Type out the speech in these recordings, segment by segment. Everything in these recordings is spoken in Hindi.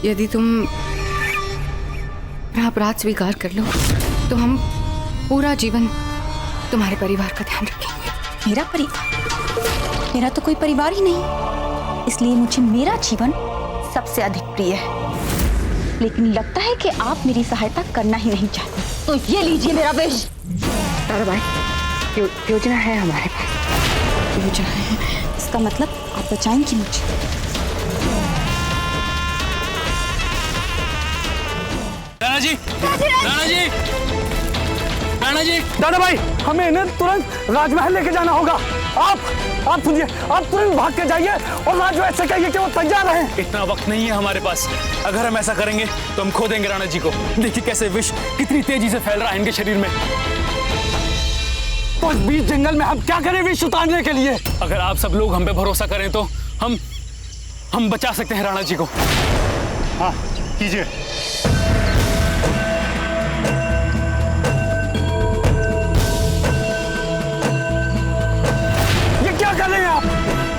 यदि तुम मेरा अपराध स्वीकार कर लो तो हम पूरा जीवन तुम्हारे परिवार का ध्यान रखेंगे। मेरा परिवार? मेरा तो कोई परिवार ही नहीं, इसलिए मुझे मेरा जीवन सबसे अधिक प्रिय है। लेकिन लगता है कि आप मेरी सहायता करना ही नहीं चाहते, तो ये लीजिए मेरा विष। ताराबाई, योजना है हमारे पास। योजना है? इसका मतलब आप बचाएंगी मुझे? राणा जी, राणा जी, राणा जी। दादाभाई, हमें इन्हें तुरंत राजमहल लेके जाना होगा। आप सुनिए, आप तुरंत भाग के जाइए और राजमहल से कहिए कि वो तैयार हैं। इतना वक्त नहीं है हमारे पास। अगर हम ऐसा करेंगे तो हम खो देंगे राणा जी को। देखिए कैसे विष कितनी तेजी से फैल रहा है इनके शरीर में। तो इस बीच जंगल में हम क्या करें विष उतारने के लिए? अगर आप सब लोग हम पे भरोसा करें तो हम बचा सकते हैं राणा जी को। हाँ, कीजिए। ये क्या कर रहे हैं आप?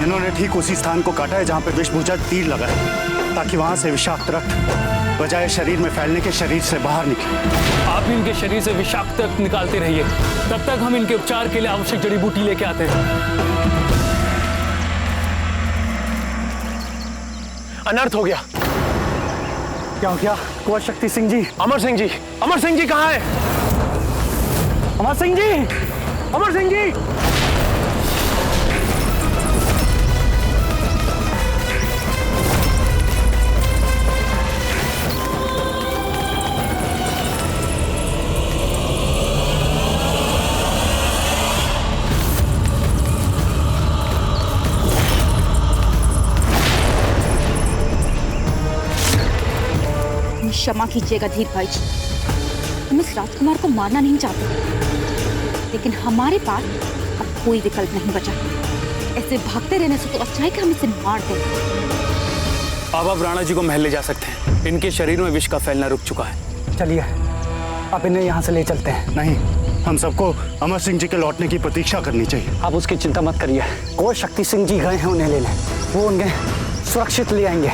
इन्होंने ठीक उसी स्थान को काटा है जहाँ पे विषभूजा तीर लगा है, ताकि वहां से विषाक्त रक्त बजाय शरीर में फैलने के शरीर से बाहर निकले। आप इनके शरीर से विषाक्त रक्त निकालते रहिए, तब तक हम इनके उपचार के लिए आवश्यक जड़ी बूटी लेके आते हैं। अनर्थ हो गया। क्या हो गया? कुंवर शक्ति सिंह जी, अमर सिंह जी, अमर सिंह जी कहाँ है? अमर सिंह जी, अमर सिंह जी। क्षमा कीजिएगा धीर भाई जी, हम इस राजकुमार को मारना नहीं चाहते, लेकिन हमारे पास अब कोई विकल्प नहीं बचा। ऐसे भागते रहने से तो अच्छा है कि हम इसे मार दें। अब आप राणा जी को महल ले जा सकते हैं। इनके शरीर में विष का फैलना रुक चुका है। चलिए, आप इन्हें यहाँ से ले चलते हैं। नहीं, हम सबको अमर सिंह जी के लौटने की प्रतीक्षा करनी चाहिए। आप उसकी चिंता मत करिए। कुंवर शक्ति सिंह जी गए हैं उन्हें लेने, वो उन्हें सुरक्षित ले आएंगे।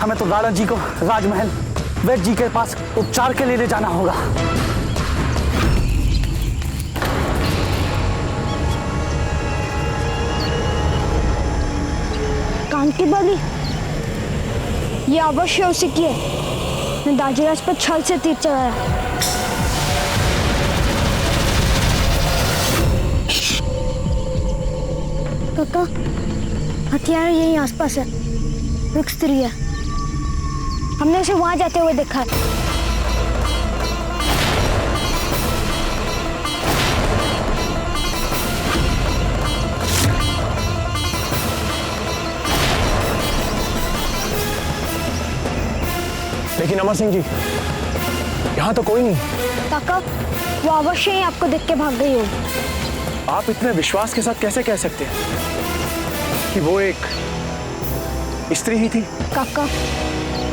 हमें तो राणा जी को राजमहल वैद्य जी के पास उपचार के लिए ले जाना होगा। कांति बली, ये अवश्य उसी की है। दाजीराज पर छल से तीर चलाया। काका, हथियार यहीं आसपास है, वृक्ष स्त्री है। हमने उसे वहां जाते हुए देखा है। लेकिन अमर सिंह जी, यहाँ तो कोई नहीं। काका, वो अवश्य ही आपको देख के भाग गई होगी। आप इतने विश्वास के साथ कैसे कह सकते हैं कि वो एक स्त्री ही थी? काका,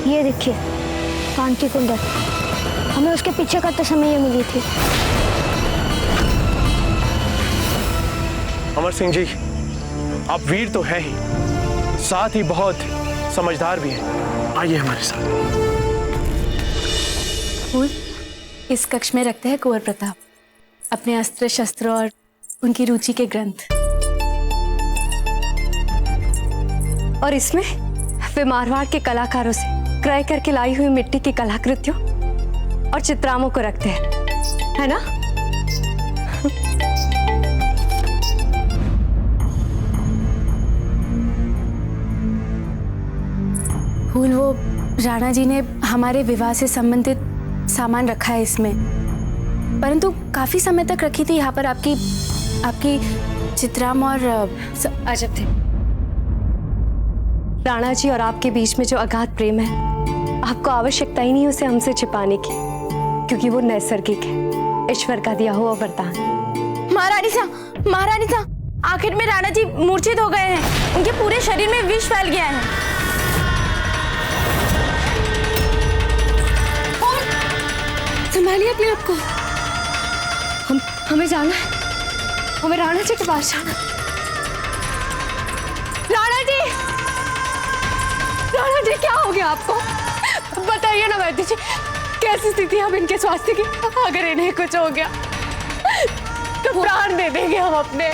ये देखिए कांति कुंडल, हमें उसके पीछे करते समय ये मिली थी। अमर सिंह जी, आप वीर तो हैं ही, साथ ही बहुत समझदार भी हैं। आइए हमारे साथ। इस कक्ष में रखते हैं कुंवर प्रताप अपने अस्त्र शस्त्र और उनकी रुचि के ग्रंथ। और इसमें वे मारवाड़ के कलाकारों से क्रय करके लाई हुई मिट्टी की कलाकृतियों और चित्रामों को रखते हैं, है ना? फूल, वो राणा जी ने हमारे विवाह से संबंधित सामान रखा है इसमें, परंतु काफी समय तक रखी थी यहाँ पर आपकी चित्राम और अजब थे। राणा जी और आपके बीच में जो अगाध प्रेम है, आपको आवश्यकता ही नहीं उसे हमसे छिपाने की, क्योंकि वो नैसर्गिक है, ईश्वर का दिया हुआ वरदान। महारानी सा, आखिर में राणा जी मूर्छित हो गए हैं। उनके पूरे शरीर में विष फैल गया है। संभालिए अपने आप को। हमें जाना है, हमें राणा जी के पास जाना। राणा जी, क्या हो गया आपको? बताइए ना वैद्य जी, कैसी स्थिति है अब इनके स्वास्थ्य की? अगर इन्हें कुछ हो गया तो प्राण दे देंगे हम अपने।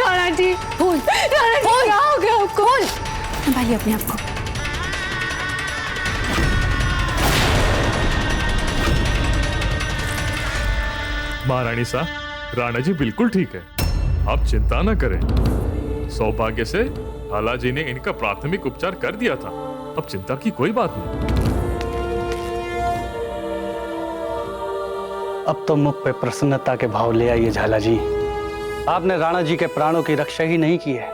राणा जी, राणा जी क्या हो गया आपको? संभालिए अपने आप को। महारानी साहब, राणा जी बिल्कुल ठीक है, आप चिंता न करें। सौभाग्य से हाला जी ने इनका प्राथमिक उपचार कर दिया था, अब चिंता की कोई बात नहीं। अब तो मुख पे प्रसन्नता के भाव ले आइए झाला जी। आपने राणा जी के प्राणों की रक्षा ही नहीं की है,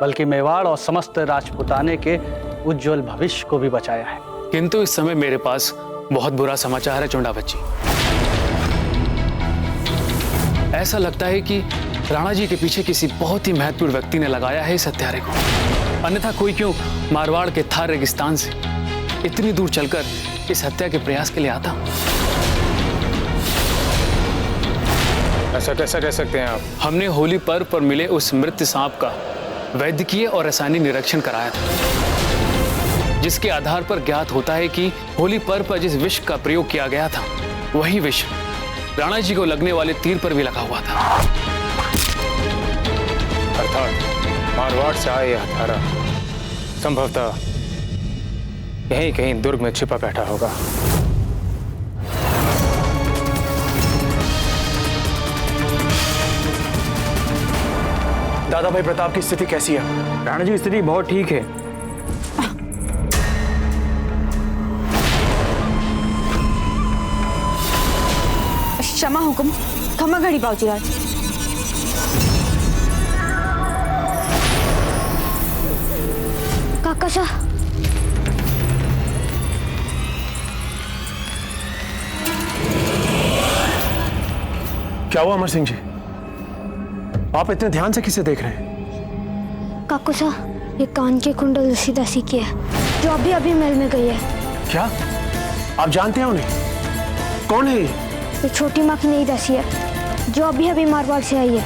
बल्कि मेवाड़ और समस्त राजपुताने के उज्जवल भविष्य को भी बचाया है। किंतु इस समय मेरे पास बहुत बुरा समाचार है चुंडावत जी। ऐसा लगता है कि राणा जी के पीछे किसी बहुत ही महत्वपूर्ण व्यक्ति ने लगाया है इस हत्यारे को, अन्यथा कोई क्यों मारवाड़ के थार रेगिस्तान से इतनी दूर चलकर इस हत्या के प्रयास के लिए आता। ऐसा कैसा कह सकते हैं आप? हमने होली पर्व पर मिले उस मृत सांप का वैद्यकीय और रासायनिक निरीक्षण कराया था, जिसके आधार पर ज्ञात होता है कि होली पर्व पर जिस विष का प्रयोग किया गया था वही विष राणा जी को लगने वाले तीर पर भी लगा हुआ था। अर्थात मारवाड़ से आया यह हत्यारा संभवतः यहीं कहीं दुर्ग में छिपा बैठा होगा। दादा भाई प्रताप की स्थिति कैसी है? राणा जी की स्थिति बहुत ठीक है। क्षमा हुकुम, खमा घड़ी बाबूजी। काका सा, क्या हुआ अमर सिंह जी? आप इतने ध्यान से किसे देख रहे हैं? काका सा, ये कान के कुंडल दासी की है, जो अभी अभी महल में गई है। क्या आप जानते हैं उन्हें? कौन है ये छोटी माँ की नई दासी है, जो अभी अभी मारवाड़ से आई है।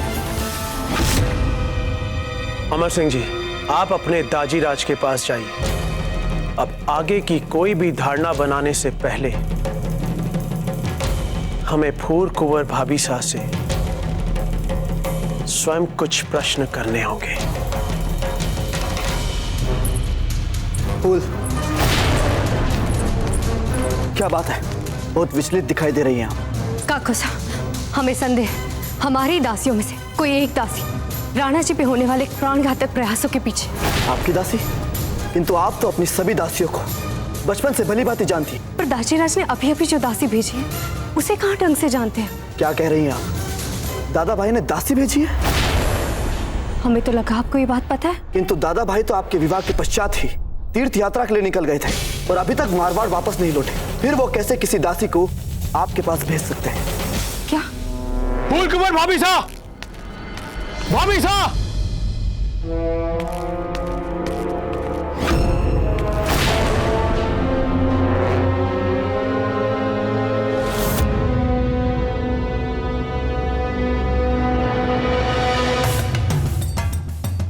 अमर सिंह जी, आप अपने दाजी राज के पास जाइए। अब आगे की कोई भी धारणा बनाने से पहले हमें फूर कुंवर भाभी सा से स्वयं कुछ प्रश्न करने होंगे। फूल, क्या बात है? बहुत विचलित दिखाई दे रही हैं आप। काकुसा, हमें संदेह हमारी दासियों में से कोई एक दासी राणा जी पे होने वाले प्राणघातक प्रयासों के पीछे। आपकी दासी? किंतु आप तो अपनी सभी दासियों को बचपन से भली भांति जानती। पर दासीराज ने अभी अभी जो दासी भेजी है उसे कहाँ ढंग से जानते हैं? क्या कह रही हैं आप? दादा भाई ने दासी भेजी है? हमें तो लगा आपको ये बात पता है। किंतु दादा भाई तो आपके विवाह के पश्चात ही तीर्थ यात्रा के लिए निकल गए थे और अभी तक मारवाड़ वापस नहीं लौटे। फिर वो कैसे किसी दासी को आपके पास भेज सकते हैं? क्या? फूल कुंवर भाभी सा! भाभी सा!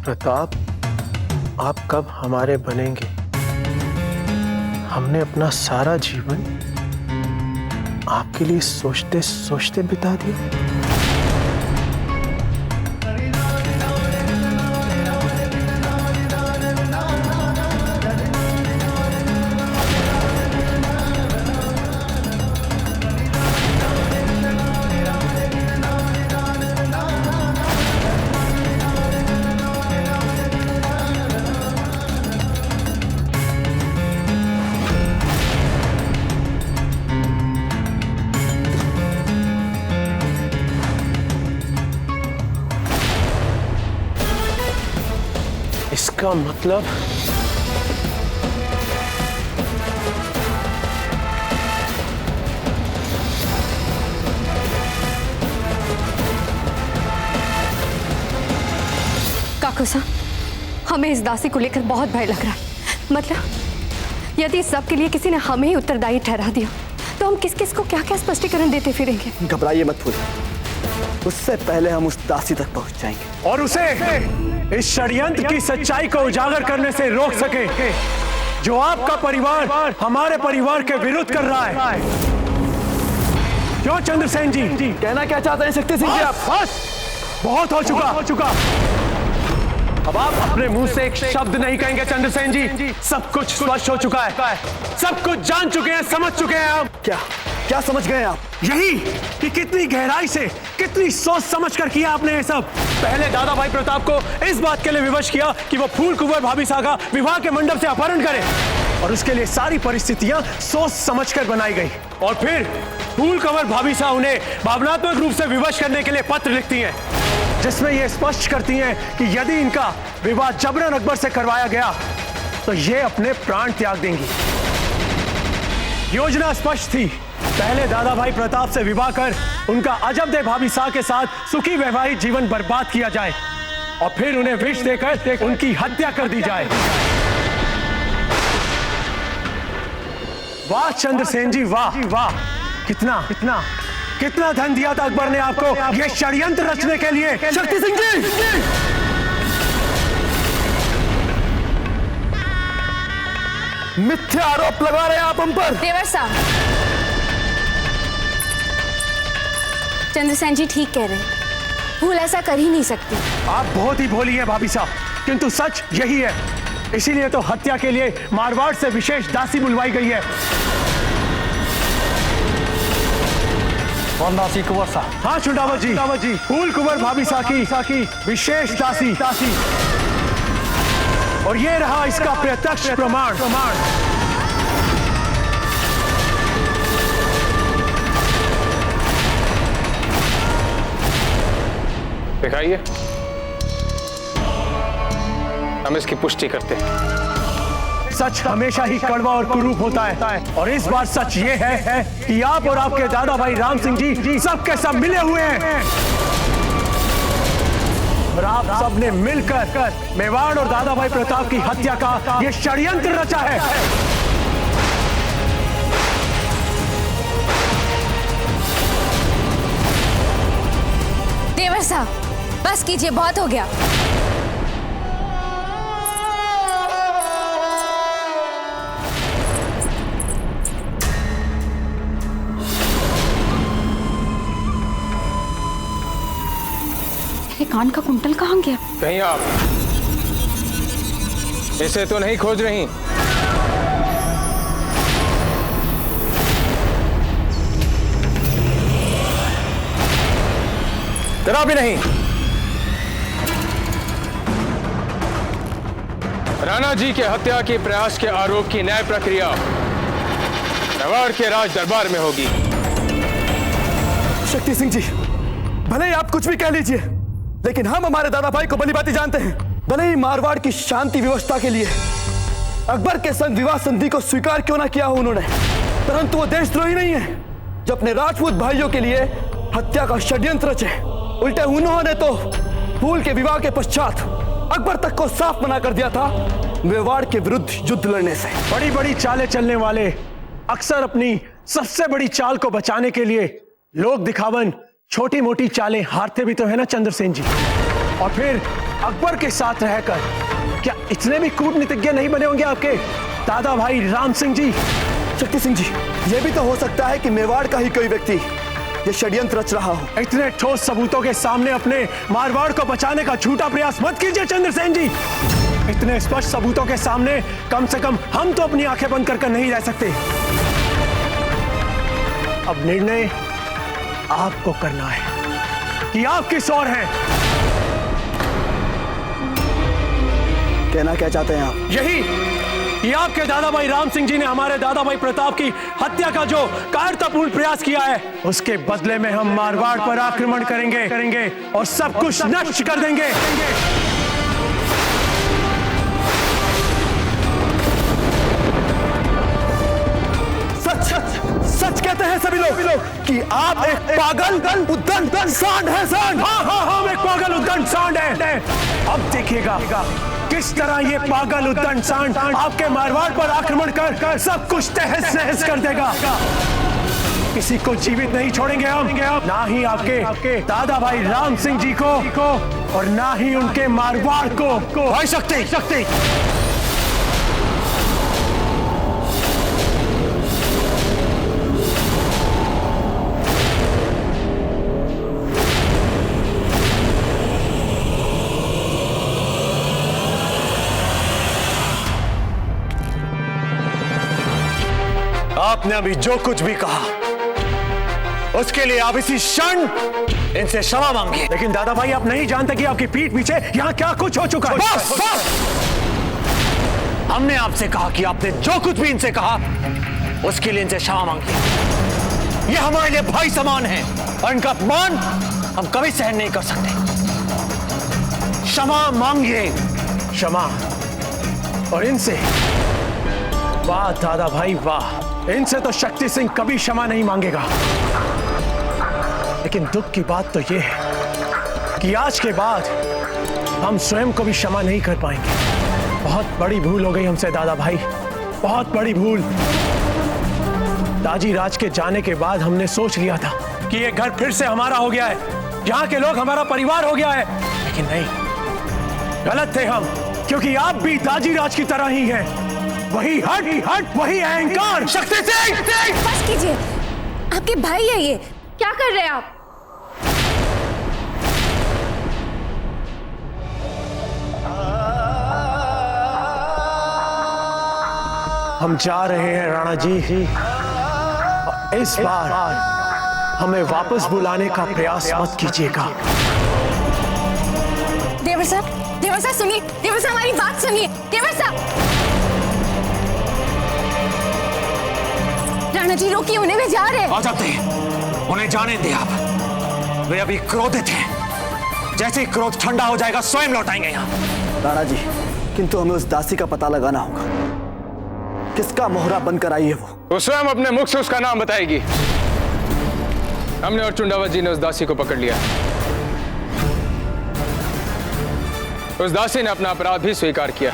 प्रताप, आप कब हमारे बनेंगे? हमने अपना सारा जीवन आपके लिए सोचते सोचते बिता दिया। इसका मतलब काकुसा, हमें इस दासी को लेकर बहुत भय लग रहा है। मतलब यदि इस सब के लिए किसी ने हमें ही उत्तरदायी ठहरा दिया तो हम किस किस को क्या क्या स्पष्टीकरण देते फिरेंगे। घबराइए मत फूल, उससे पहले हम उस दासी तक पहुंच जाएंगे और उसे इस षड्यंत्र की सच्चाई को उजागर करने से रोक सके जो आपका परिवार हमारे परिवार के विरुद्ध कर रहा है। क्यों चंद्रसेन जी? कहना क्या चाहते हैं शक्ति सिंह जी आप? बस बहुत हो चुका। अब आप अपने मुंह से एक शब्द नहीं कहेंगे चंद्रसेन जी। सब कुछ स्पष्ट हो चुका है, सब कुछ जान चुके हैं, समझ चुके हैं आप। क्या समझ गए आप? यही कि कितनी गहराई से, कितनी सोच समझ कर किया आपने ये सब। पहले दादा भाई प्रताप को इस बात के लिए विवश किया कि वो फूल कुंवर भाभी साहब का विवाह के मंडप से अपहरण करे, और उसके लिए सारी परिस्थितियां सोच समझकर बनाई गई। और फिर फूल कुंवर भाभी साहब उन्हें भावनात्मक रूप से विवश करने के लिए पत्र लिखती हैं, जिसमें ये स्पष्ट करती हैं कि यदि इनका विवाह जबरन अकबर से करवाया गया तो ये अपने प्राण त्याग देंगी। योजना स्पष्ट थी, पहले दादा भाई प्रताप से विवाह कर उनका अजबदे भाभी साहब के साथ सुखी वैवाहिक जीवन बर्बाद किया जाए, और फिर उन्हें विष देकर उनकी हत्या कर दी जाए। वाह चंद्रसेन जी, वाह। कितना धन दिया था अकबर ने आपको ये षड्यंत्र रचने के लिए। शक्ति सिंह जी, मिथ्या आरोप लगा रहे हैं आप हम पर। देवर साहब, चंद्रसेन जी ठीक कह रहे हैं, भूल ऐसा कर ही नहीं सकती। आप बहुत ही भोली हैं भाभी साहब, किंतु सच यही है। इसीलिए तो हत्या के लिए मारवाड़ से विशेष दासी बुलवाई गई है। कौन दासी? कुंवर साहब? हाँ चुंडावत जी, फूल कुंवर भाभी साहब की विशेष दासी। और ये रहा इसका प्रत्यक्ष प्रमाण। दिखाइए, हम इसकी पुष्टि करते हैं। सच हमेशा ही कड़वा और कुरूप होता है, और इस बार सच ये है कि आप और आपके दादा भाई राम सिंह जी सब के सब मिले हुए हैं, और आप सब ने मिलकर मेवाड़ और दादा भाई प्रताप की हत्या का ये षड्यंत्र रचा है। देवर साहब, बस कीजिए, बहुत हो गया। कान का कुंटल कहाँ गया? कहीं आप इसे तो नहीं खोज रही? जरा भी नहीं। राणा जी के हत्या के प्रयास के आरोप की न्याय प्रक्रिया मेवाड़ के राज दरबार में होगी। शक्ति सिंह जी, भले ही आप कुछ भी कह लीजिए, लेकिन हम हमारे दादा भाई को भली भांति जानते हैं। भले ही मारवाड़ की शांति व्यवस्था के लिए अकबर के संग विवाह संधि को स्वीकार क्यों ना किया हो उन्होंने, परंतु वो देशद्रोही नहीं है जो अपने राजपूत भाइयों के लिए हत्या का षड्यंत्र रचे। उल्टे उन्होंने तो फूल के विवाह के पश्चात अकबर तक को साफ मना कर दिया था मेवाड़ के विरुद्ध युद्ध लड़ने से। बड़ी बड़ी चालें चलने वाले अक्सर अपनी सबसे बड़ी चाल को बचाने के लिए लोक दिखावन छोटी मोटी चालें हारते भी तो है ना चंद्रसेन जी। और फिर अकबर के साथ रहकर क्या इतने भी कूटनीतिज्ञ नहीं बने होंगे आपके दादा भाई राम सिंह जी? शक्ति सिंह जी, यह भी तो हो सकता है कि मेवाड़ का ही कोई व्यक्ति ये षड्यंत्र रच रहा हो। इतने ठोस सबूतों के सामने अपने मारवाड़ को बचाने का झूठा प्रयास मत कीजिए चंद्रसेन जी। इतने स्पष्ट सबूतों के सामने कम से कम हम तो अपनी आंखें बंद कर नहीं रह सकते। अब निर्णय आपको करना है कि आप किस ओर हैं। कहना क्या चाहते हैं आप? यही कि आपके दादा भाई राम सिंह जी ने हमारे दादा भाई प्रताप की हत्या का जो कायरतापूर्ण प्रयास किया है, उसके बदले में हम मारवाड़ पर आक्रमण करेंगे और सब कुछ नष्ट कर देंगे। सच कहते हैं सभी लोग कि आप एक पागल उद्दंड सांड हैं। सांड? हाँ, हम एक पागल उद्दंड सांड हैं। अब देखिएगा किस तरह ये पागल उद्दंड सांड आपके मारवाड़ पर आक्रमण कर सब कुछ तहस नहस कर देगा। किसी को जीवित नहीं छोड़ेंगे हम, ना ही आपके दादा भाई राम सिंह जी को और ना ही उनके मारवाड़ को। भाई शक्ति, आपने अभी जो कुछ भी कहा उसके लिए आप इसी क्षण इनसे क्षमा मांगिए। लेकिन दादा भाई, आप नहीं जानते कि आपकी पीठ पीछे यहां क्या कुछ हो चुका है। बस बस, हमने आपसे कहा कि आपने जो कुछ भी इनसे कहा उसके लिए इनसे क्षमा मांगिए। ये हमारे लिए भाई समान है और इनका अपमान हम कभी सहन नहीं कर सकते। क्षमा मांगिए, क्षमा। और इनसे, वाह दादा भाई वाह, इनसे तो शक्ति सिंह कभी क्षमा नहीं मांगेगा। लेकिन दुख की बात तो यह है कि आज के बाद हम स्वयं को भी क्षमा नहीं कर पाएंगे। बहुत बड़ी भूल हो गई हमसे दादा भाई, बहुत बड़ी भूल। दाजी राज के जाने के बाद हमने सोच लिया था कि ये घर फिर से हमारा हो गया है, यहाँ के लोग हमारा परिवार हो गया है। लेकिन नहीं, गलत थे हम, क्योंकि आप भी दाजी राज की तरह ही हैं। वही हट, वही अहंकार। शक्ति सिंह, बस कीजिए, आपके भाई है ये, क्या कर रहे हैं आप? हम जा रहे हैं राणा जी, इस बार हमें वापस बुलाने का प्रयास मत कीजिएगा। देवर साहब सुनिए, देवर साहब हमारी बात सुनिए, देवर साहब। राणा जी रोकिए, उन्हें वे जा रहे हैं। आ जाते हैं, उन्हें जाने दें आप। वे अभी क्रोधित हैं, जैसे ही क्रोध ठंडा हो जाएगा स्वयं लौट आएंगे यहाँ। राणा जी, किंतु हमें उस दासी का पता लगाना होगा। किसका मोहरा बनकर आई है वो स्वयं अपने मुख से उसका नाम बताएगी। हमने और चुंडावत जी ने उस दासी को पकड़ लिया। उस दासी ने अपना अपराध भी स्वीकार किया।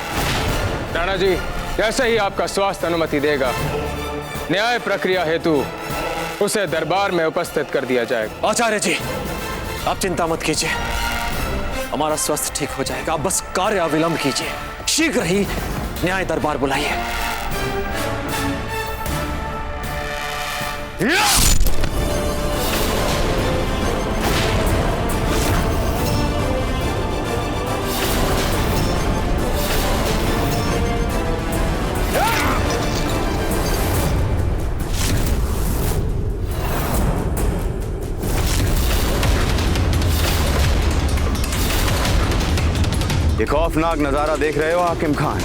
राणा जी, जैसे ही आपका स्वास्थ्य अनुमति देगा, न्याय प्रक्रिया हेतु उसे दरबार में उपस्थित कर दिया जाएगा। आचार्य जी, आप चिंता मत कीजिए, हमारा स्वास्थ्य ठीक हो जाएगा। आप बस कार्य अविलंब कीजिए, शीघ्र ही न्याय दरबार बुलाइए। ये खौफनाक नजारा देख रहे हो हाकिम खान,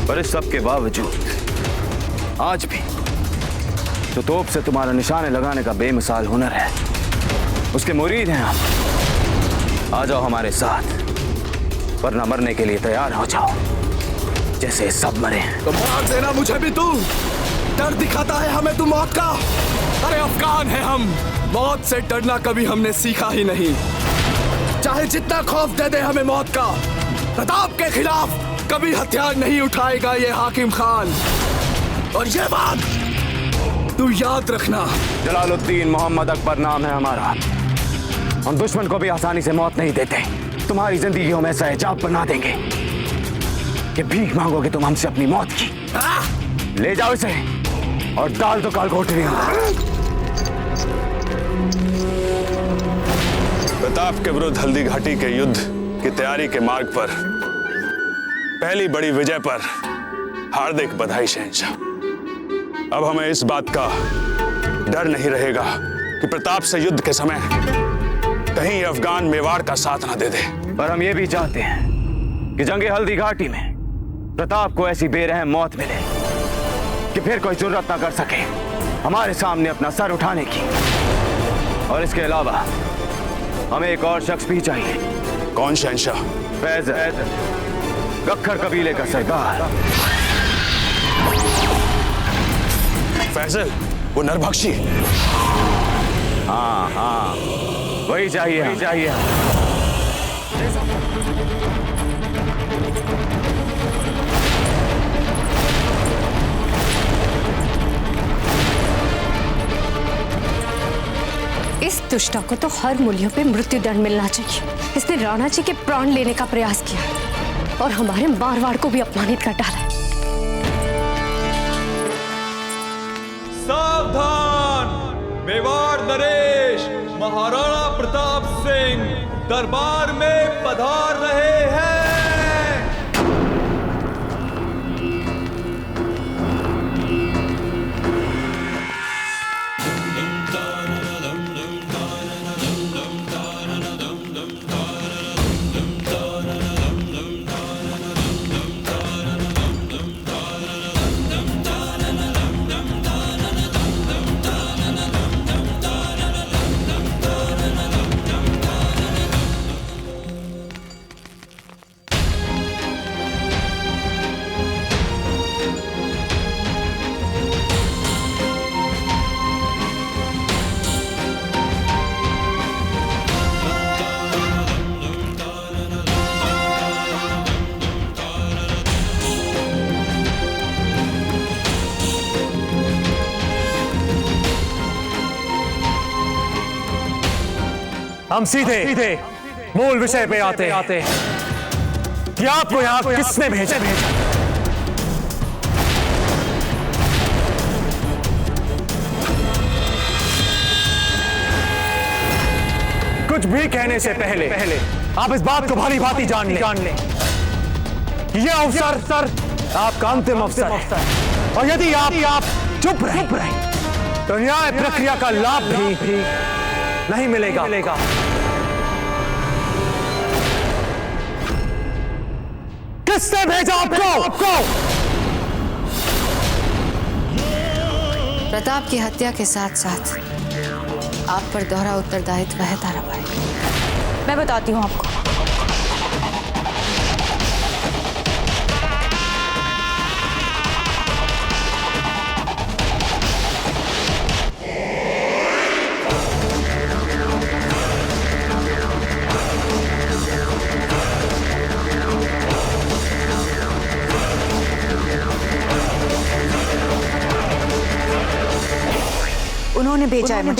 पर इस सब के बावजूद आज भी जो तोप से तुम्हारा निशाने लगाने का बेमिसाल हुनर है, उसके मुरीद हैं हम। आ जाओ हमारे साथ, वरना मरने के लिए तैयार हो जाओ, जैसे सब मरे हैं। तो मार देना मुझे भी तू। डर दिखाता है हमें तू मौत का। अरे अफगान है हम, मौत से डरना कभी हमने सीखा ही नहीं। चाहे जितना खौफ दे दे हमें मौत का, प्रताप के खिलाफ कभी हथियार नहीं उठाएगा ये हाकिम खान। और ये बात तू याद रखना। जलालुद्दीन मोहम्मद अकबर नाम है हमारा। हम दुश्मन को भी आसानी से मौत नहीं देते। तुम्हारी जिंदगी हम ऐसा हिजाब बना देंगे कि भीख मांगोगे तुम हमसे अपनी मौत की। ले जाओ इसे और डाल दो कालकोठरी में। प्रताप के विरुद्ध हल्दी घाटी के युद्ध की तैयारी के मार्ग पर पहली बड़ी विजय पर हार्दिक बधाई शहंशाह। अब हमें इस बात का डर नहीं रहेगा कि प्रताप से युद्ध के समय कहीं अफगान मेवाड़ का साथ ना दे दे। पर हम ये भी चाहते हैं कि जंगे हल्दी घाटी में प्रताप को ऐसी बेरहम मौत मिले कि फिर कोई जुर्रत ना कर सके हमारे सामने अपना सर उठाने की। और इसके अलावा हमें एक और शख्स भी चाहिए। कौन शहंशाह? फैजल, गक्खर कबीले का सरदार। फैजल, वो नरभक्षी? हाँ हाँ, वही चाहिए, वही चाहिए। इस दुष्टा को तो हर मूल्यों पे मृत्युदंड मिलना चाहिए। इसने राणा जी के प्राण लेने का प्रयास किया और हमारे मारवाड़ को भी अपमानित कर डाला। सावधान! मेवाड़ नरेश महाराणा प्रताप सिंह दरबार में पधार रहे हैं। हम सीधे मूल विषय पे आते हैं कि आपको यहाँ किसने भेजा। कुछ भी कहने से पहले आप इस बात को भली भांति जान लें कि यह अवसर आपका अंतिम अवसर है, और यदि आप चुप रहे तो न्याय प्रक्रिया का लाभ भी नहीं मिलेगा। किसने भेजा आपको? प्रताप की हत्या के साथ साथ आप पर दोहरा उत्तरदायित्व है ताराबाई। मैं बताती हूँ आपको। उन्होंने भेजा है मुझे।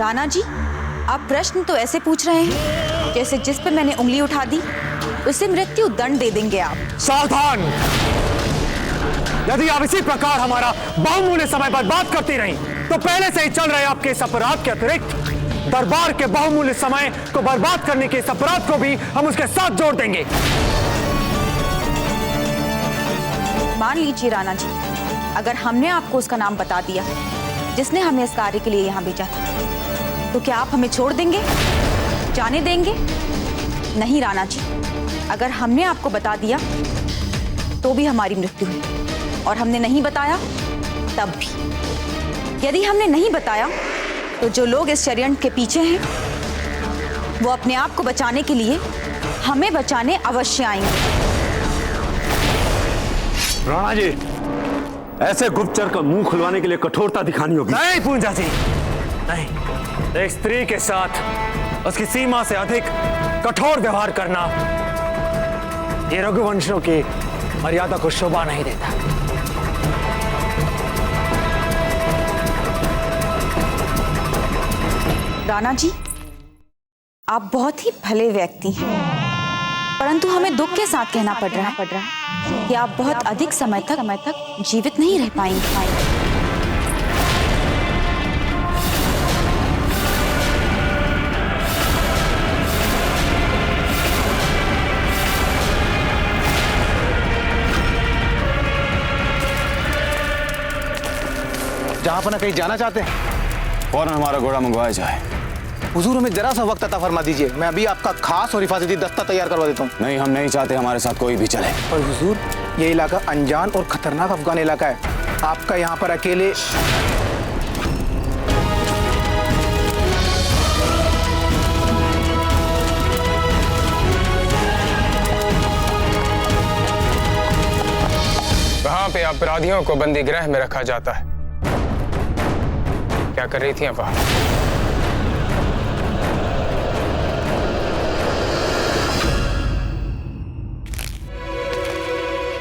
राणा जी, आप प्रश्न तो ऐसे पूछ रहे हैं जैसे जिस पे मैंने उंगली उठा दी उसे मृत्यु दंड दे देंगे आप। सावधान! यदि आप इसी प्रकार हमारा बहुमूल्य समय बर्बाद करती रही तो पहले से ही चल रहे आपके इस अपराध के अतिरिक्त दरबार के बहुमूल्य समय को बर्बाद करने के इस अपराध को भी हम उसके साथ जोड़ देंगे। मान लीजिए राणा जी, अगर हमने आपको उसका नाम बता दिया जिसने हमें इस कार्य के लिए यहाँ भेजा था, तो क्या आप हमें छोड़ देंगे, जाने देंगे? नहीं राणा जी, अगर हमने आपको बता दिया तो भी हमारी मृत्यु हुई, और हमने नहीं बताया तब भी। यदि हमने नहीं बताया तो जो लोग इस षड्यंत्र के पीछे हैं वो अपने आप को बचाने के लिए हमें बचाने अवश्य आएंगे। राणा जी, ऐसे गुप्तचर का मुंह खुलवाने के लिए कठोरता दिखानी होगी। नहीं पूंजा जी, नहीं। एक स्त्री के साथ उसकी सीमा से अधिक कठोर व्यवहार करना ये रघुवंशों की मर्यादा को शोभा नहीं देता। राणा जी, आप बहुत ही भले व्यक्ति हैं, परंतु हमें दुख के साथ कहना पड़ रहा है कि आप बहुत अधिक समय तक जीवित नहीं रह पाएंगे। जहां पर कहीं जाना चाहते हैं फौरन हमारा घोड़ा मंगवाया जाए। हुजूर, हमें जरा सा वक्त अता फरमा दीजिए, मैं अभी आपका खास और हिफाजती दस्ता तैयार करवा देता हूँ। नहीं, हम नहीं चाहते हमारे साथ कोई भी चले। और हुजूर, ये इलाका अनजान और खतरनाक अफगान इलाका है, आपका यहाँ पर अकेले। वहां पे अपराधियों को बंदी गृह में रखा जाता है। क्या कर रही थी आप?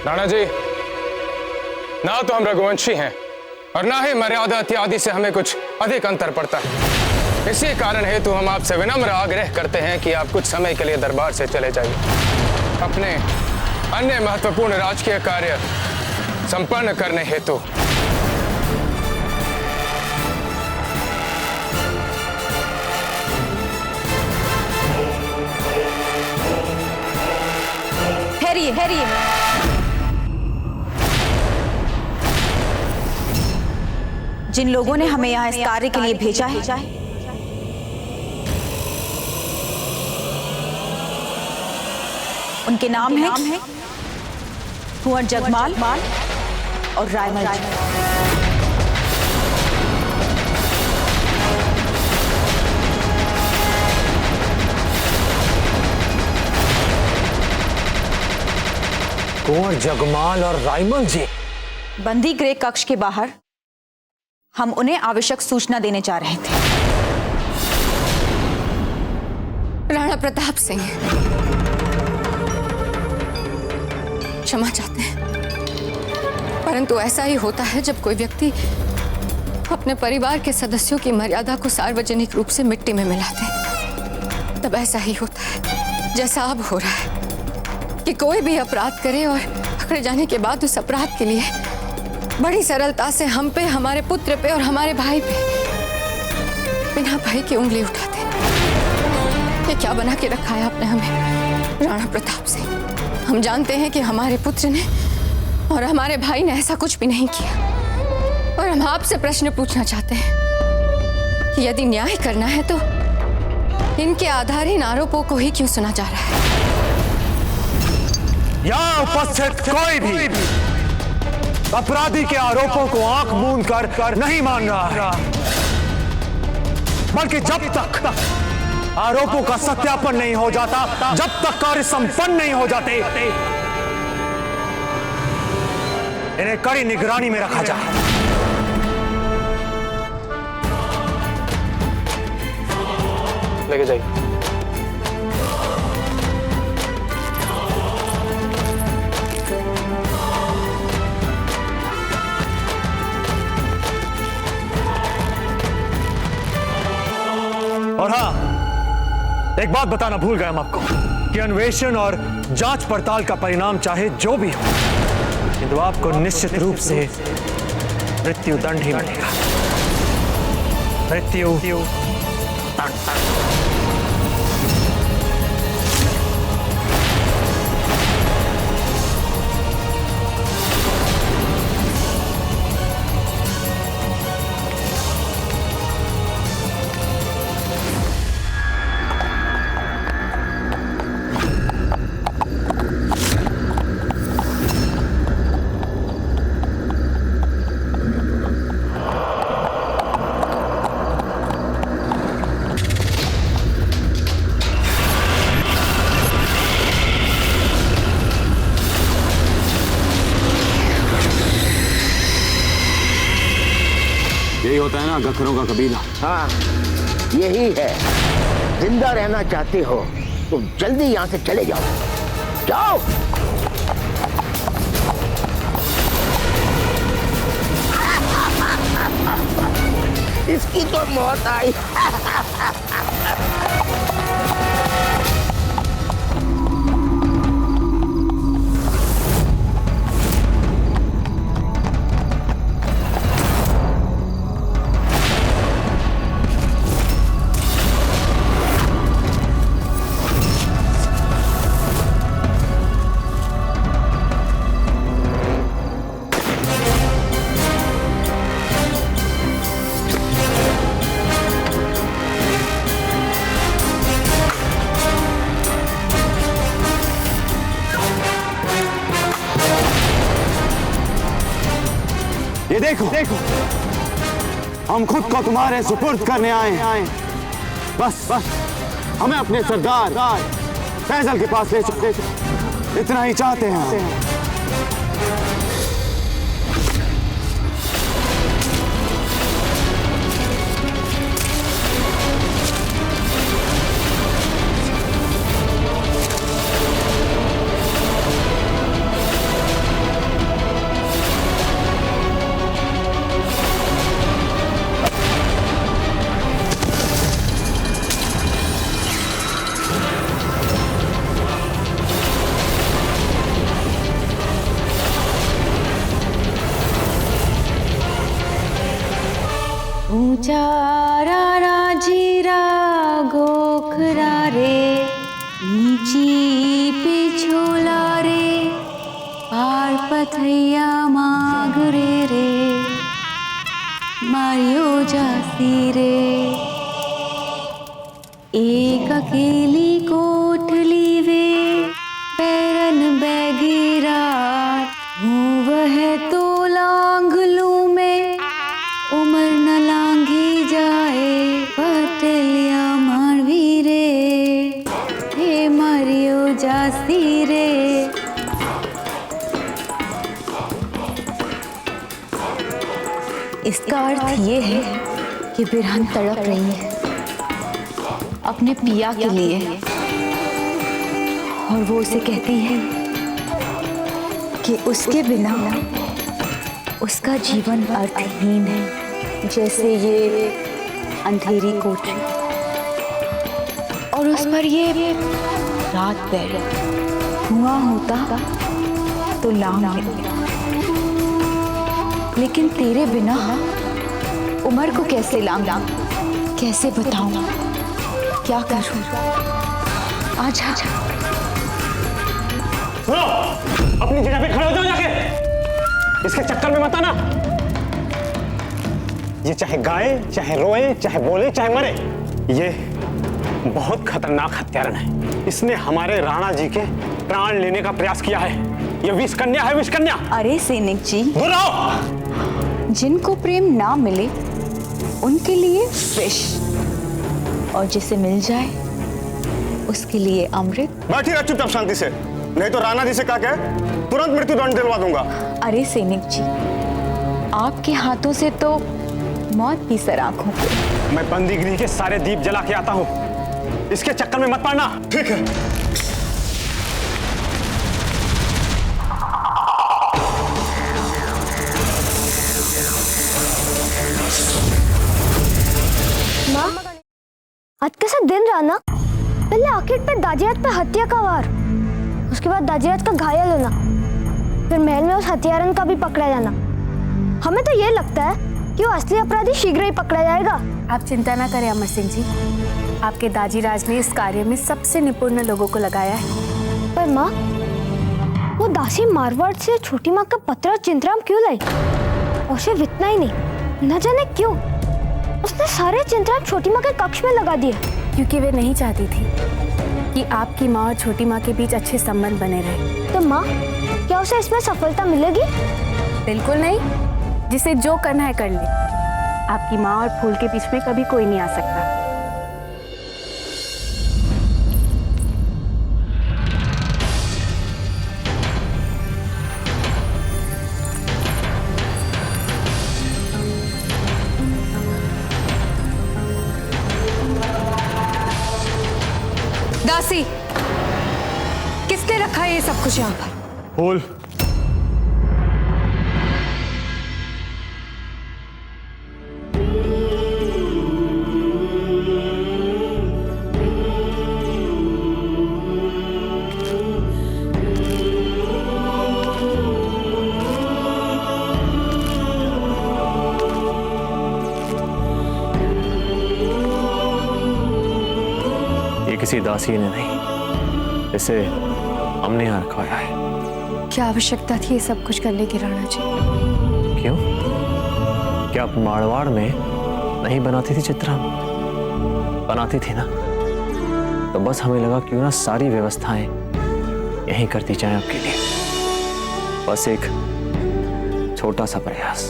राणा जी, ना तो हम रघुवंशी हैं और ना ही मर्यादा इत्यादि से हमें कुछ अधिक अंतर पड़ता है। इसी कारण हेतु हम आपसे विनम्र आग्रह करते हैं कि आप कुछ समय के लिए दरबार से चले जाइए, अपने अन्य महत्वपूर्ण राजकीय कार्य संपन्न करने हेतु। ठहरिए। जिन लोगों ने हमें यहाँ इस कार्य के लिए भेजा है उनके नाम हैं कुंवर जगमाल और रायमल जी। कुंवर जगमाल और रायमल जी बंदी गृह कक्ष के बाहर हम उन्हें आवश्यक सूचना देने जा रहे थे। राणा प्रताप सिंह क्षमा चाहते हैं, परंतु ऐसा ही होता है जब कोई व्यक्ति अपने परिवार के सदस्यों की मर्यादा को सार्वजनिक रूप से मिट्टी में मिला दे। तब ऐसा ही होता है जैसा अब हो रहा है कि कोई भी अपराध करे और पकड़े जाने के बाद उस अपराध के लिए बड़ी सरलता से हम पे, हमारे पुत्र पे और हमारे भाई पे बिना भाई की उंगली उठाते। ये क्या बना के रखा है आपने हमें राणा प्रताप सिंह? हम जानते हैं कि हमारे पुत्र ने और हमारे भाई ने ऐसा कुछ भी नहीं किया, और हम आपसे प्रश्न पूछना चाहते हैं कि यदि न्याय करना है तो इनके आधारहीन आरोपों को ही क्यों सुना जा रहा है? यहाँ उपस्थित कोई भी अपराधी के आरोपों को आंख मूंद कर नहीं मान रहा है, बल्कि जब तक आरोपों का सत्यापन नहीं हो जाता, जब तक कार्य संपन्न नहीं हो जाते, इन्हें कड़ी निगरानी में रखा जाए। लेके जाइए। और हाँ, एक बात बताना भूल गए हम आपको कि अन्वेषण और जांच पड़ताल का परिणाम चाहे जो भी हो, किंतु आपको निश्चित रूप से मृत्युदंड ही मिलेगा। मृत्यु यही होता है ना गखरों का कबीला। हाँ, यही है। जिंदा रहना चाहते हो तो जल्दी यहाँ से चले जाओ। जाओ। इसकी तो मौत आई। ये देखो, हम खुद को तुम्हारे सुपुर्द करने आए हैं। बस हमें अपने सरदार फैजल के पास ले चुके, इतना ही चाहते हैं। ऊंचारा राजीरा गोखरा रे, नीची पिछोला रे, पार पथैया मागरे रे, मारियो जासी रे, एक अकेली कोठली वे पैरन बैगी रात, हूँ वह तो लांग लूं मैं, उमर न लांगी जाए, पटलिया मारवी रे, हे मारियो जासी रे। इसका अर्थ ये है कि बिरहन तड़प रही है अपने पिया के लिए, और वो उसे कहती है कि उसके बिना उसका जीवन अर्थहीन है, जैसे ये अंधेरी कोठरी, और उस पर ये रात पैर धुआं होता तो लाम मिलता, लेकिन तेरे बिना उमर को कैसे लाम कैसे बताऊं, क्या करूं? आजा सुनो, अपनी जगह पे खड़े हो जाओ जाके, इसके चक्कर में मत आना। ये चाहे गाए, चाहे रोए, चाहे बोले, चाहे मरे, ये बहुत खतरनाक हत्यारण है। इसने हमारे राणा जी के प्राण लेने का प्रयास किया है। ये विष कन्या है, विष कन्या। अरे सैनिक जी, जिनको प्रेम ना मिले उनके लिए विष, और जिसे मिल जाए उसके लिए अमृत। बैठी रह चुपचाप शांति से, नहीं तो राणा जी से कहा तुरंत मृत्युदंड दिलवा दूंगा। अरे सैनिक जी, आपके हाथों से तो मौत की सर आंखों पे। मैं बंदीगिरी के सारे दीप जला के आता हूं, इसके चक्कर में मत पड़ना। ठीक है। माँ, आज कैसा दिन रहा ना? पहले आखिर पे दाजीराज पे हत्या का वार, उसके बाद दाजीराज का घायल होना, फिर महल में उस हत्यारन का भी पकड़ा जाना। हमें तो ये लगता है कि वो असली अपराधी शीघ्र ही पकड़ा जाएगा। आप चिंता ना करें अमर सिंह जी, आपके दाजीराज ने इस कार्य में सबसे निपुण लोगों को लगाया है। पर माँ, वो दासी मारवाड़ से छोटी माँ का पत्र चिंतराम क्यों लाई? और सिर्फ इतना ही नहीं, न जाने क्यों उसने सारे चिंतराम छोटी माँ के कक्ष में लगा दिए। क्योंकि वे नहीं चाहती थी कि आपकी माँ और छोटी माँ के बीच अच्छे संबंध बने रहे। तो माँ, क्या उसे इसमें सफलता मिलेगी? बिल्कुल नहीं, जिसे जो करना है कर ले। आपकी माँ और फूल के बीच में कभी कोई नहीं आ सकता। दासी, किसने रखा है ये सब कुछ यहाँ पर? फूल, किसी दासी ने नहीं, इसे हमने यहाँ रखवाया है। क्या आवश्यकता थी ये सब कुछ करने की राणा जी? क्यों? क्या आप मारवाड़ में नहीं बनाती थी चित्रा? बनाती थी ना, तो बस हमें लगा क्यों ना सारी व्यवस्थाएं यहीं करती जाएं आपके लिए। बस एक छोटा सा प्रयास,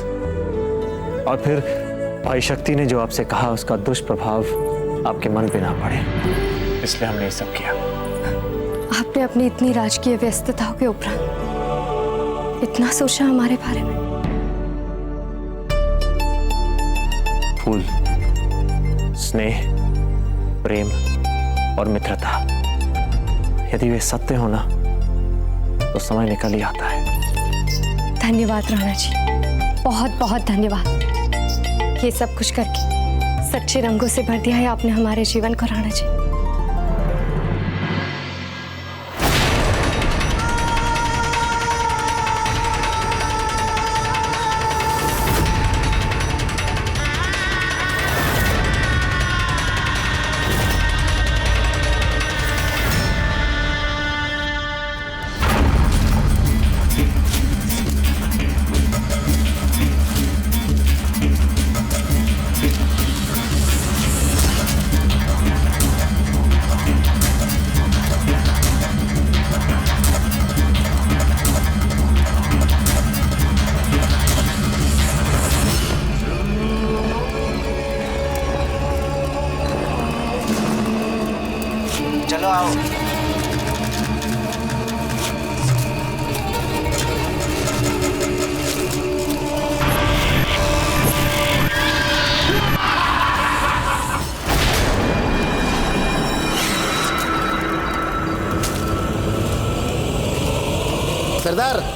और फिर भाई शक्ति ने जो आपसे कहा उसका दुष्प्रभाव आपके मन पे ना पड़े, इसलिए हमने ये सब किया। आपने अपनी इतनी राजकीय व्यस्तताओं के उपरांत इतना सोचा हमारे बारे में? फूल, स्नेह, प्रेम और मित्रता, यदि वे सत्य हो ना तो समय निकल ही आता है। धन्यवाद राणा जी, बहुत बहुत धन्यवाद। ये सब कुछ करके सच्चे रंगों से भर दिया है आपने हमारे जीवन को राणा जी।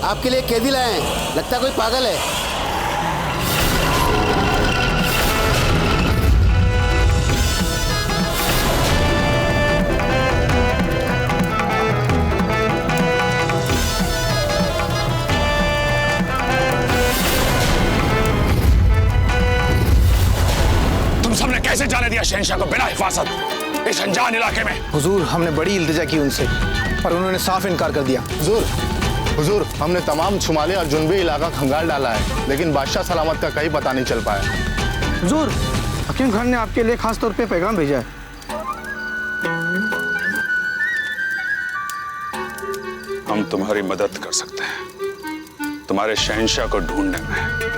आपके लिए कैदी लाए हैं, लगता है कोई पागल है। तुम सबने कैसे जाने दिया शहंशाह को बिना हिफाजत इस अनजान इलाके में? हुजूर, हमने बड़ी इल्तिजा की उनसे, पर उन्होंने साफ इनकार कर दिया। हुजूर, हमने तमाम शुमाली और जुनूबी इलाका खंगाल डाला है, लेकिन बादशाह सलामत का कहीं पता नहीं चल पाया। हुजूर, हकीम खान ने आपके लिए खास तौर पे पैगाम भेजा है। हम तुम्हारी मदद कर सकते हैं तुम्हारे शहंशाह को ढूंढने में।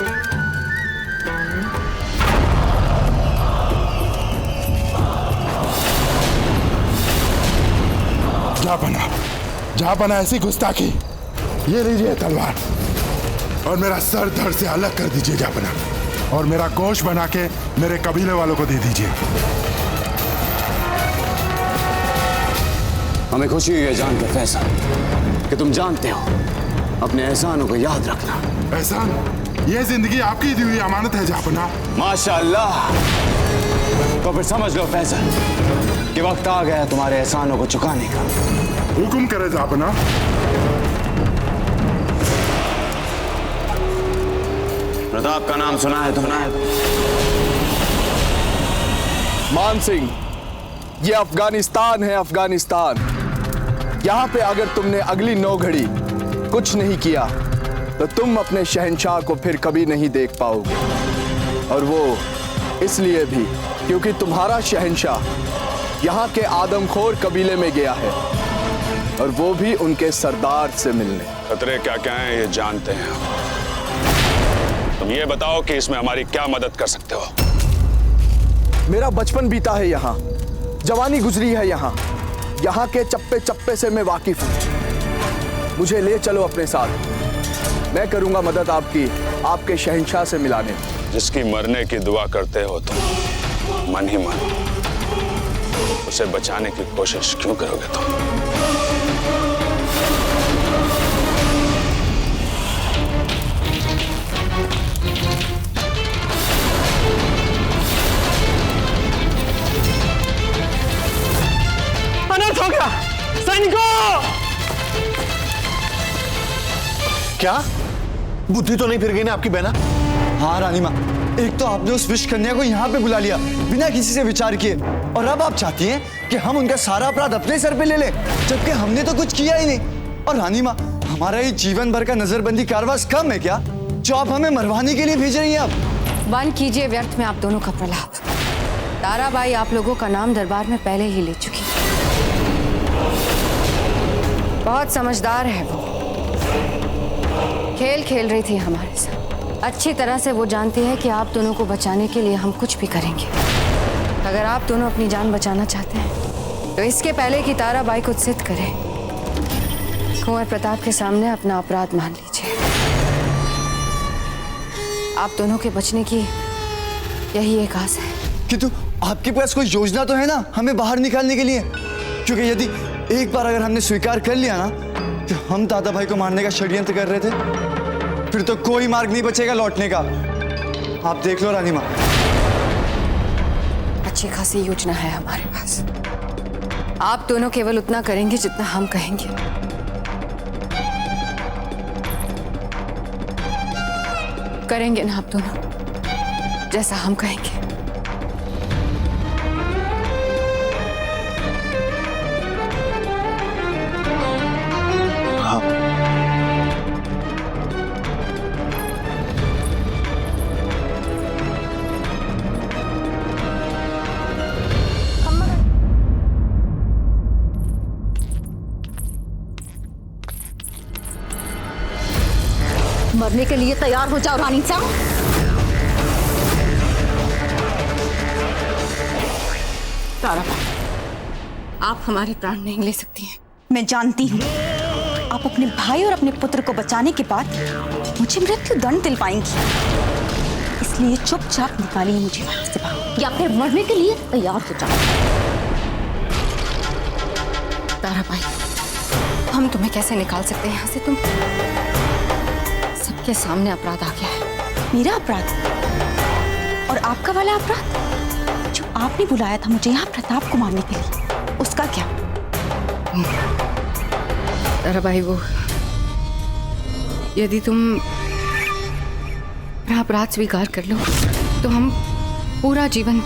जहां बना ऐसी गुस्ताखी। ये लीजिए तलवार और मेरा सर धड़ से अलग कर दीजिए जापना, और मेरा गोश बना के मेरे कबीले वालों को दे दीजिए। हमें खुशी हुई है जानकर फैसल कि तुम जानते हो, अपने एहसानों को याद रखना। एहसान? ये जिंदगी आपकी दी हुई अमानत है जापना। माशाअल्लाह। तो फिर समझ लो फैसल कि वक्त आ गया तुम्हारे एहसानों को चुकाने का। हुक्म करे जापना। प्रताप का नाम सुना है तुमने? मान सिंह, ये अफगानिस्तान है, अफगानिस्तान। यहाँ पे अगर तुमने अगली 9 घड़ी कुछ नहीं किया तो तुम अपने शहंशाह को फिर कभी नहीं देख पाओगे, और वो इसलिए भी क्योंकि तुम्हारा शहंशाह यहाँ के आदमखोर कबीले में गया है, और वो भी उनके सरदार से मिलने। खतरे क्या क्या हैं ये जानते हैं। तुम ये बताओ कि इसमें हमारी क्या मदद कर सकते हो? मेरा बचपन बीता है यहाँ, जवानी गुजरी है यहाँ, यहाँ के चप्पे चप्पे से मैं वाकिफ हूँ। मुझे ले चलो अपने साथ, मैं करूँगा मदद आपकी आपके शहंशाह से मिलाने में। जिसकी मरने की दुआ करते हो तुम मन ही मन, उसे बचाने की कोशिश क्यों करोगे तुम? अनर्थ हो गया सैनिकों! क्या बुद्धि तो नहीं फिर गई ना आपकी बहना? हाँ रानी माँ, एक तो आपने उस विष कन्या को यहाँ पे बुला लिया बिना किसी से विचार किए, और अब आप चाहती हैं कि हम उनका सारा अपराध अपने सर पे ले लें, जबकि हमने तो कुछ किया ही नहीं। और रानी माँ, हमारा ये जीवन भर का नजरबंदी कारवास कम है क्या, जो आप हमें मरवाने के लिए भेज रही हैं? आप बंद कीजिए व्यर्थ में आप दोनों का प्रलाप। ताराबाई आप लोगों का नाम दरबार में पहले ही ले चुकी, बहुत समझदार है वो। खेल खेल रही थी हमारे साथ, अच्छी तरह से वो जानती है कि आप दोनों को बचाने के लिए हम कुछ भी करेंगे। अगर आप दोनों अपनी जान बचाना चाहते हैं तो इसके पहले कि ताराबाई को सिद्ध करे, कुंवर प्रताप के सामने अपना अपराध मान लीजिए। आप दोनों के बचने की यही एक आस है। किंतु आपके पास कोई योजना तो है ना हमें बाहर निकालने के लिए? क्योंकि यदि एक बार अगर हमने स्वीकार कर लिया ना कि हम दादा भाई को मारने का षड्यंत्र कर रहे थे, फिर तो कोई मार्ग नहीं बचेगा लौटने का। आप देख लो रानी माँ, अच्छी खासी योजना है हमारे पास। आप दोनों केवल उतना करेंगे जितना हम कहेंगे। करेंगे ना आप दोनों जैसा हम कहेंगे? मरने के लिए तैयार हो जाओ रानी साहब। ताराबाई, आप हमारे प्राण नहीं ले सकती हैं। मैं जानती हूँ आप अपने भाई और अपने पुत्र को बचाने के बाद मुझे मृत्यु दंड दिलवाएंगी, इसलिए चुपचाप निकालिए मुझे वहां से बाहर, या फिर मरने के लिए तैयार हो जाओ। ताराबाई, हम तुम्हें कैसे निकाल सकते हैं यहाँ से? तुम के सामने अपराध आ गया है। मेरा अपराध और आपका वाला अपराध? जो आपने बुलाया था मुझे यहाँ प्रताप को मारने के लिए, उसका क्या? ताराबाई, वो यदि तुम अपराध स्वीकार कर लो तो हम पूरा जीवन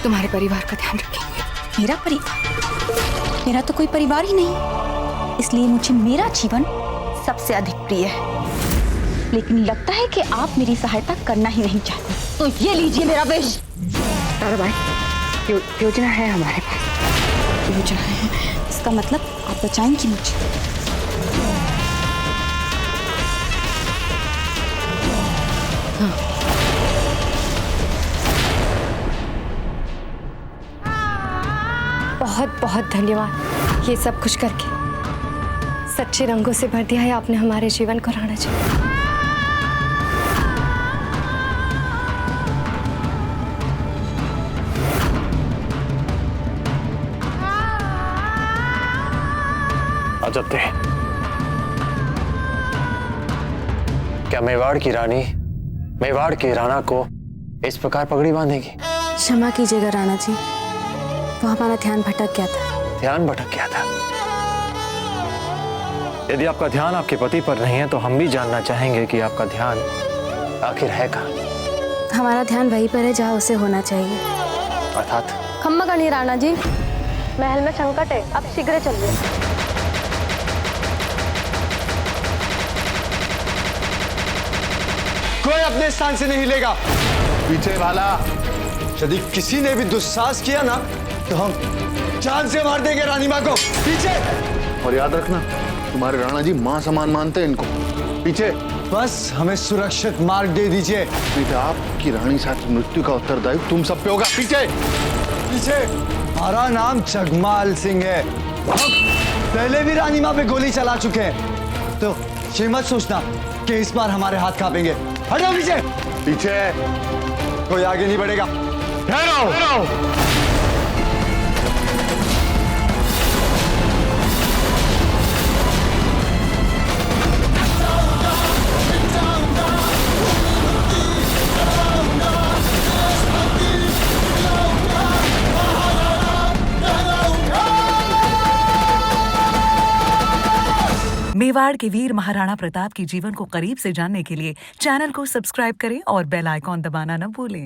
तुम्हारे परिवार का ध्यान रखेंगे। मेरा परिवार? मेरा तो कोई परिवार ही नहीं, इसलिए मुझे मेरा जीवन सबसे अधिक प्रिय है। लेकिन लगता है कि आप मेरी सहायता करना ही नहीं चाहते, तो ये लीजिए मेरा विष। ताराबाई, योजना है हमारे पास, योजना है। इसका मतलब आप बचाएंगी मुझे? बहुत बहुत धन्यवाद, ये सब कुछ करके सच्चे रंगों से भर दिया है आपने हमारे जीवन को, राणा जी। अजब थे, क्या मेवाड़ की रानी मेवाड़ के राणा को इस प्रकार पगड़ी बांधेगी? क्षमा कीजिएगा राणा जी, वो हमारा ध्यान भटक गया था। ध्यान भटक गया था? यदि आपका ध्यान आपके पति पर नहीं है तो हम भी जानना चाहेंगे कि आपका ध्यान आखिर है कहाँ? हमारा ध्यान वहीं पर है जहाँ उसे होना चाहिए। अर्थात? खम्मा गणी राणा जी, महल में संकट है, अब शीघ्र चलिए। कोई अपने स्थान से नहीं हिलेगा। पीछे वाला, यदि किसी ने भी दुस्साहस किया ना तो हम जान से मार देंगे रानी माँ को। पीछे। और याद रखना, तुम्हारे राणा जी माँ समान मानते हैं इनको। पीछे। बस हमें सुरक्षित मार्ग दे दीजिए। बेटा, आपकी रानी साथ मृत्यु का उत्तरदायित्व तुम सब पे होगा। पीछे। पीछे। हमारा नाम जगमाल सिंह है, हम पहले भी रानी माँ पे गोली चला चुके हैं, तो ये मत सोचना कि इस बार हमारे हाथ कांपेंगे। हटो पीछे। पीछे। कोई आगे नहीं बढ़ेगा। ठहरो। मेवाड़ के वीर महाराणा प्रताप के जीवन को करीब से जानने के लिए चैनल को सब्सक्राइब करें और बेल आइकॉन दबाना न भूलें।